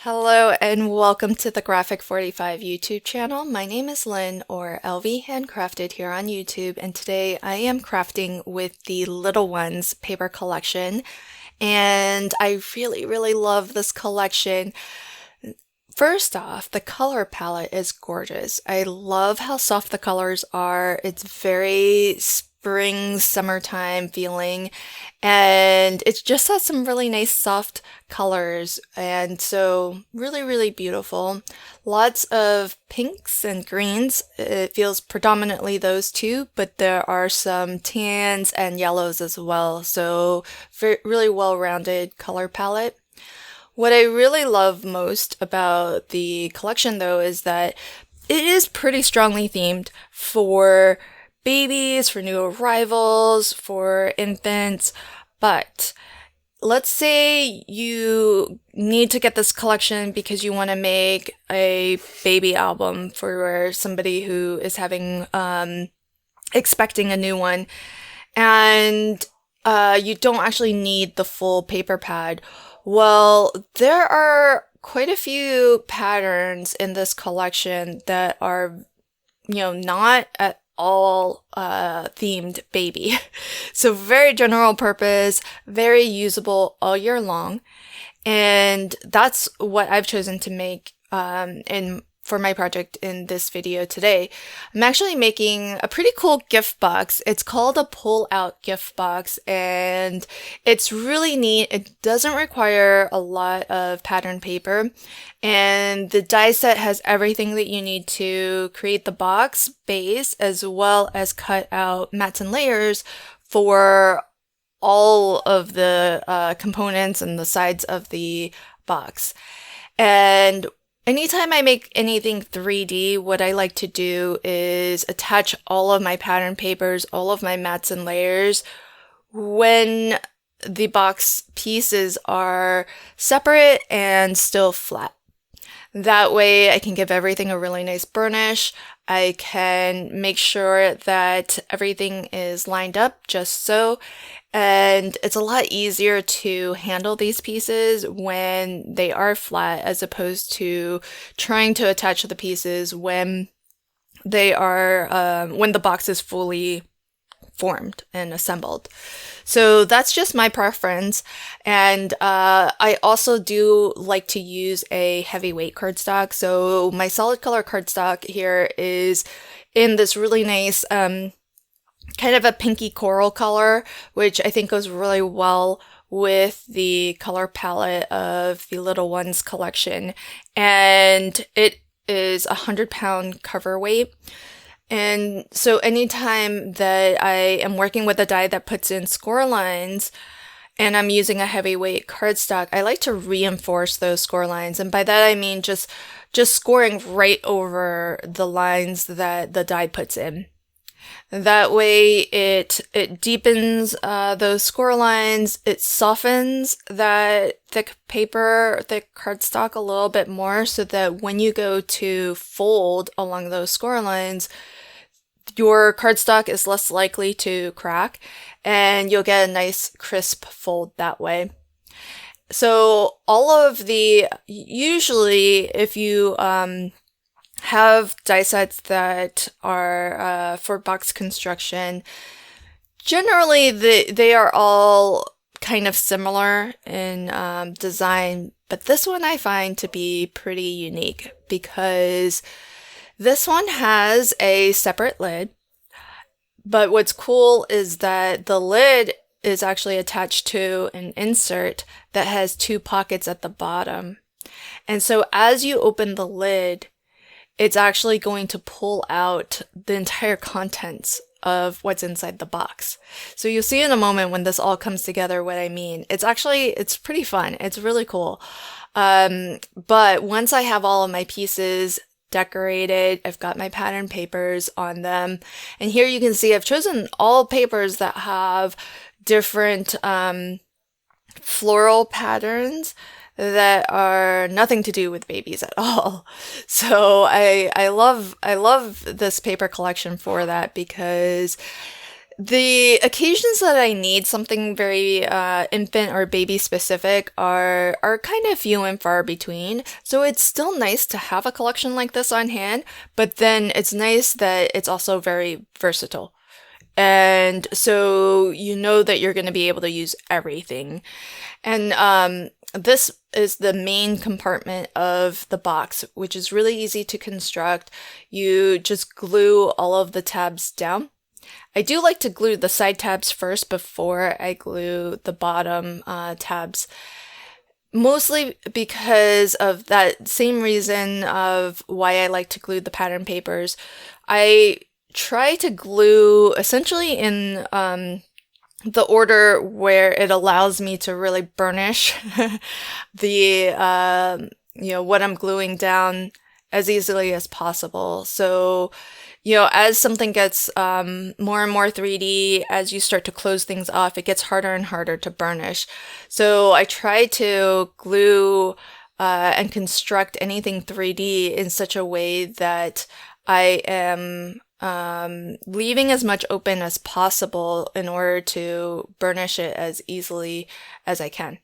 Hello and welcome to the Graphic 45 YouTube channel. My name is Lynn, or LV Handcrafted here on YouTube, and today I am crafting with the Little Ones paper collection, and I really love this collection. First off, the color palette is gorgeous. I love how soft the colors are. It's very spring, summertime feeling, and it just has some really nice soft colors, and so really beautiful. Lots of pinks and greens. It feels predominantly those two, but there are some tans and yellows as well, so really well-rounded color palette. What I really love most about the collection, though, is that it is pretty strongly themed for babies, for new arrivals, for infants, but let's say you need to get this collection because you want to make a baby album for somebody who is expecting a new one, and you don't actually need the full paper pad. Well, there are quite a few patterns in this collection that are, not at all themed baby. So very general purpose, very usable all year long. And that's what I've chosen to make for my project in this video today. I'm actually making a pretty cool gift box. It's called a pull-out gift box, and it's really neat. It doesn't require a lot of pattern paper, and the die set has everything that you need to create the box base, as well as cut out mats and layers for all of the components and the sides of the box. And anytime I make anything 3D, what I like to do is attach all of my pattern papers, all of my mats and layers when the box pieces are separate and still flat. That way I can give everything a really nice burnish. I can make sure that everything is lined up just so, and it's a lot easier to handle these pieces when they are flat as opposed to trying to attach the pieces when when the box is fully formed and assembled. So that's just my preference, and I also do like to use a heavyweight cardstock. So my solid color cardstock here is in this really nice kind of a pinky coral color, which I think goes really well with the color palette of the Little Ones collection, and it is 100-pound cover weight. And so anytime that I am working with a die that puts in score lines and I'm using a heavyweight cardstock, I like to reinforce those score lines. And by that I mean just scoring right over the lines that the die puts in. That way it deepens those score lines, it softens that thick cardstock a little bit more, so that when you go to fold along those score lines, your cardstock is less likely to crack and you'll get a nice crisp fold that way. So usually if you have die sets that are for box construction, generally they are all kind of similar in design, but this one I find to be pretty unique because this one has a separate lid, but what's cool is that the lid is actually attached to an insert that has two pockets at the bottom. And so as you open the lid, it's actually going to pull out the entire contents of what's inside the box. So you'll see in a moment when this all comes together what I mean. It's pretty fun. It's really cool. But once I have all of my pieces decorated, I've got my pattern papers on them, and here you can see I've chosen all papers that have different floral patterns that are nothing to do with babies at all. So I love this paper collection for that, because The occasions that I need something very infant or baby specific are kind of few and far between. So it's still nice to have a collection like this on hand, but then it's nice that it's also very versatile. And so you know that you're going to be able to use everything. And this is the main compartment of the box, which is really easy to construct. You just glue all of the tabs down. I do like to glue the side tabs first before I glue the bottom tabs, mostly because of that same reason of why I like to glue the pattern papers. I try to glue essentially in the order where it allows me to really burnish the what I'm gluing down as easily as possible. So as something gets more and more 3D, as you start to close things off, it gets harder and harder to burnish. So I try to glue and construct anything 3D in such a way that I am leaving as much open as possible in order to burnish it as easily as I can.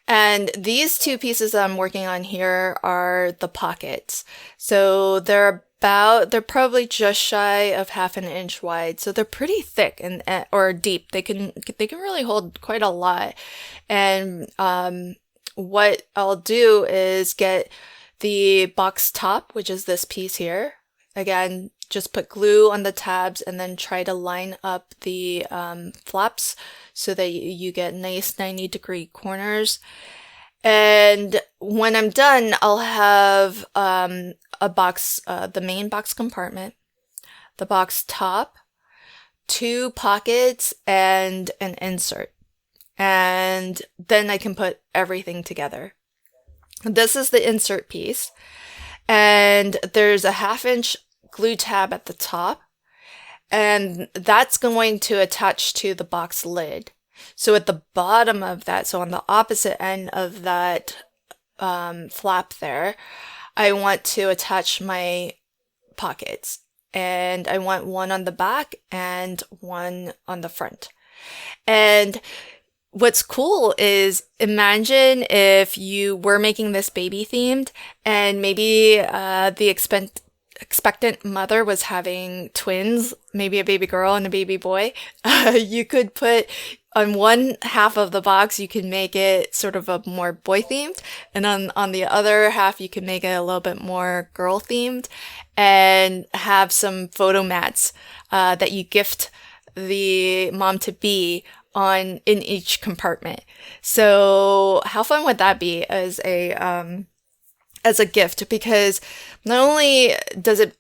And these two pieces that I'm working on here are the pockets. So they're probably just shy of 1/2 inch wide. So they're pretty thick and or deep. They can really hold quite a lot. And what I'll do is get the box top, which is this piece here. Again, just put glue on the tabs and then try to line up the flaps so that you get nice 90-degree corners. And when I'm done, I'll have a box, the main box compartment, the box top, 2 pockets, and an insert. And then I can put everything together. This is the insert piece. And there's a 1/2 inch glue tab at the top, and that's going to attach to the box lid. So at the bottom of that, so on the opposite end of that flap there, I want to attach my pockets, and I want one on the back and one on the front. And what's cool is, imagine if you were making this baby themed and maybe the expectant mother was having twins, maybe a baby girl and a baby boy. You could put on one half of the box, you can make it sort of a more boy themed, and on the other half, you can make it a little bit more girl themed, and have some photo mats that you gift the mom to be in each compartment. So how fun would that be as a gift? Because not only does it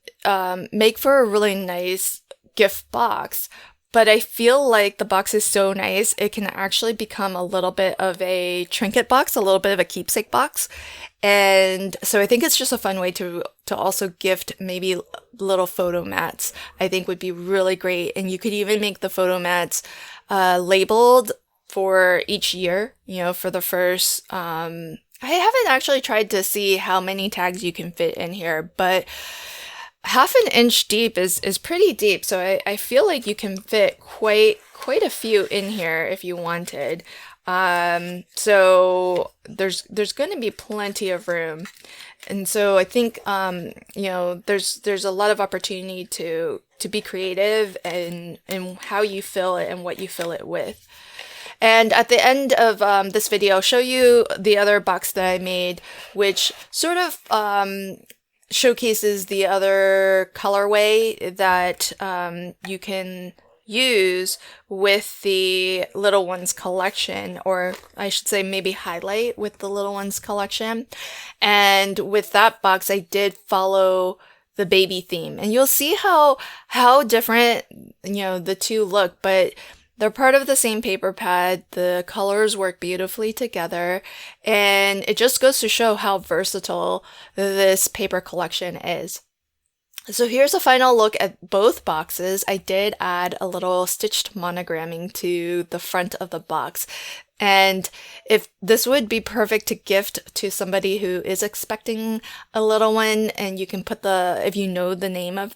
make for a really nice gift box, but I feel like the box is so nice, it can actually become a little bit of a trinket box, a little bit of a keepsake box. And so I think it's just a fun way to also gift maybe little photo mats. I think would be really great. And you could even make the photo mats labeled for each year, for the first, I haven't actually tried to see how many tags you can fit in here, but 1/2 inch deep is pretty deep. So I feel like you can fit quite a few in here if you wanted. So there's going to be plenty of room. And so I think, there's a lot of opportunity to be creative in how you fill it and what you fill it with. And at the end of this video, I'll show you the other box that I made, which sort of showcases the other colorway that you can use with the Little Ones collection, or I should say maybe highlight with the Little Ones collection. And with that box, I did follow the baby theme, and you'll see how different the two look, but they're part of the same paper pad. The colors work beautifully together, and it just goes to show how versatile this paper collection is. So here's a final look at both boxes. I did add a little stitched monogramming to the front of the box. And if this would be perfect to gift to somebody who is expecting a little one, and you can put if you know the name of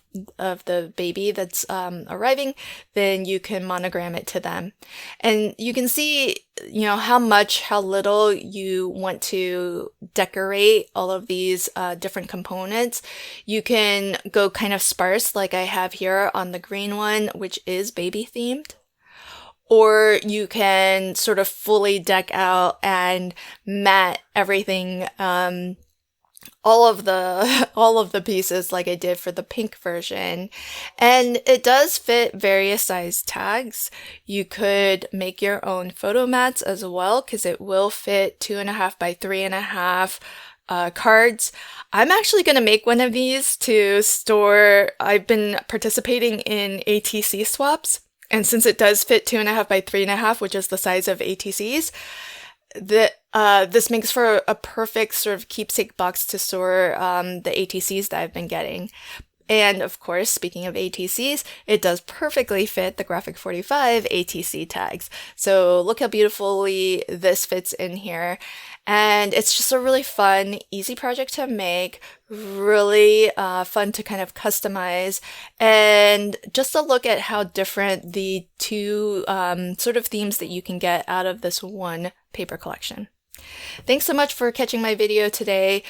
the baby that's arriving, then you can monogram it to them. And you can see, how little you want to decorate all of these different components. You can go kind of sparse like I have here on the green one, which is baby themed. Or you can sort of fully deck out and mat everything, all of the pieces like I did for the pink version. And it does fit various size tags. You could make your own photo mats as well, because it will fit 2.5 by 3.5 cards. I'm actually going to make one of these to store. I've been participating in ATC swaps. And since it does fit 2.5 by 3.5, which is the size of ATCs, this makes for a perfect sort of keepsake box to store the ATCs that I've been getting. And of course, speaking of ATCs, it does perfectly fit the Graphic 45 ATC tags. So look how beautifully this fits in here. And it's just a really fun, easy project to make, really fun to kind of customize, and just a look at how different the two sort of themes that you can get out of this one paper collection. Thanks so much for catching my video today.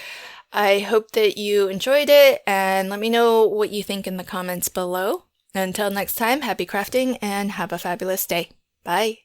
I hope that you enjoyed it, and let me know what you think in the comments below. Until next time, happy crafting and have a fabulous day. Bye.